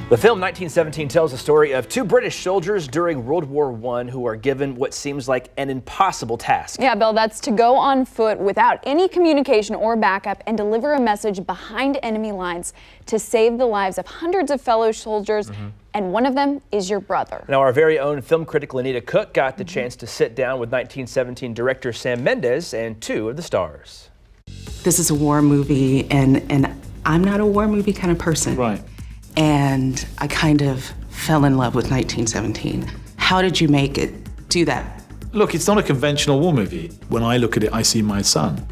The film 1917 tells the story of two British soldiers during World War I who are given what seems like an impossible task. Yeah, Bill, that's to go on foot without any communication or backup and deliver a message behind enemy lines to save the lives of hundreds of fellow soldiers. And one of them is your brother. Now, our very own film critic Lonita Cook got the chance to sit down with 1917 director Sam Mendes and two of the stars. This is a war movie, and I'm not a war movie kind of person. Right. And I kind of fell in love with 1917. How did you make it do that? Look, it's not a conventional war movie. When I look at it, I see my son.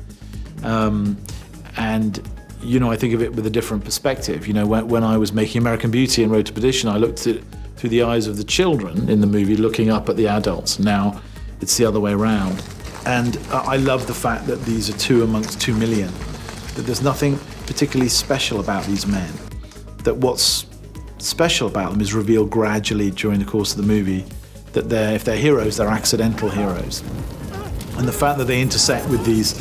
And, you know, I think of it with a different perspective. You know, when I was making American Beauty and Road to Perdition, I looked at it through the eyes of the children in the movie, looking up at the adults. Now it's the other way around. And I love the fact that these are 2 amongst 2 million, that there's nothing particularly special about these men. That what's special about them is revealed gradually during the course of the movie, that if they're heroes, they're accidental heroes. And the fact that they intersect with these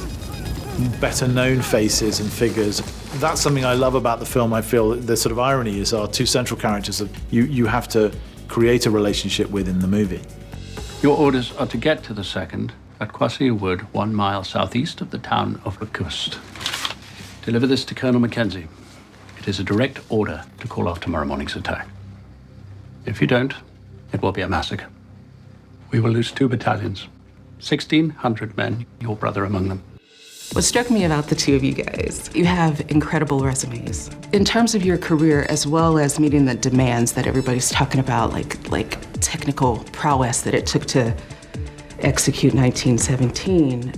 better known faces and figures, that's something I love about the film. I feel the sort of irony is our 2 central characters that you have to create a relationship with in the movie. Your orders are to get to the second at Kwasi Wood, 1 mile southeast of the town of Lacust. Deliver this to Colonel Mackenzie. It is a direct order to call off tomorrow morning's attack. If you don't, it will be a massacre. We will lose 2 battalions, 1,600 men, your brother among them. What struck me about the 2 of you guys, you have incredible resumes. In terms of your career, as well as meeting the demands that everybody's talking about, like technical prowess that it took to execute 1917,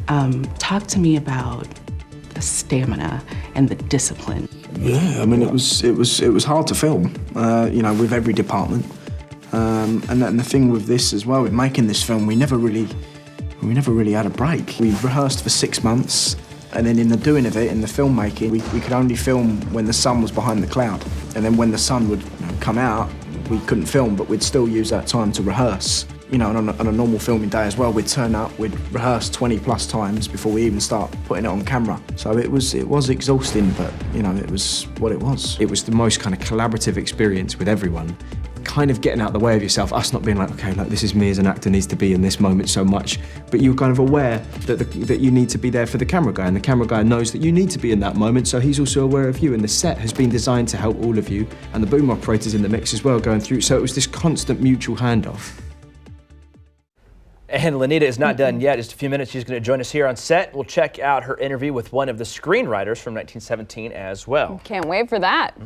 talk to me about the stamina and the discipline. Yeah, I mean, it was hard to film, you know, with every department. And the thing with this as well, with making this film, we never really had a break. We rehearsed for 6 months, and then in the doing of it, in the filmmaking, we could only film when the sun was behind the cloud. And then when the sun would come out, we couldn't film, but we'd still use that time to rehearse. You know, on a normal filming day as well, we'd turn up, we'd rehearse 20+ times before we even start putting it on camera. So it was exhausting, but, you know, it was what it was. It was the most kind of collaborative experience with everyone. Kind of getting out of the way of yourself, us not being like, okay, like this is me as an actor needs to be in this moment so much, but you're kind of aware that you need to be there for the camera guy, and the camera guy knows that you need to be in that moment, so he's also aware of you, and the set has been designed to help all of you, and the boom operator's in the mix as well going through, so it was this constant mutual handoff. And Lonita is not done yet. Just a few minutes, she's going to join us here on set. We'll check out her interview with one of the screenwriters from 1917 as well. Can't wait for that.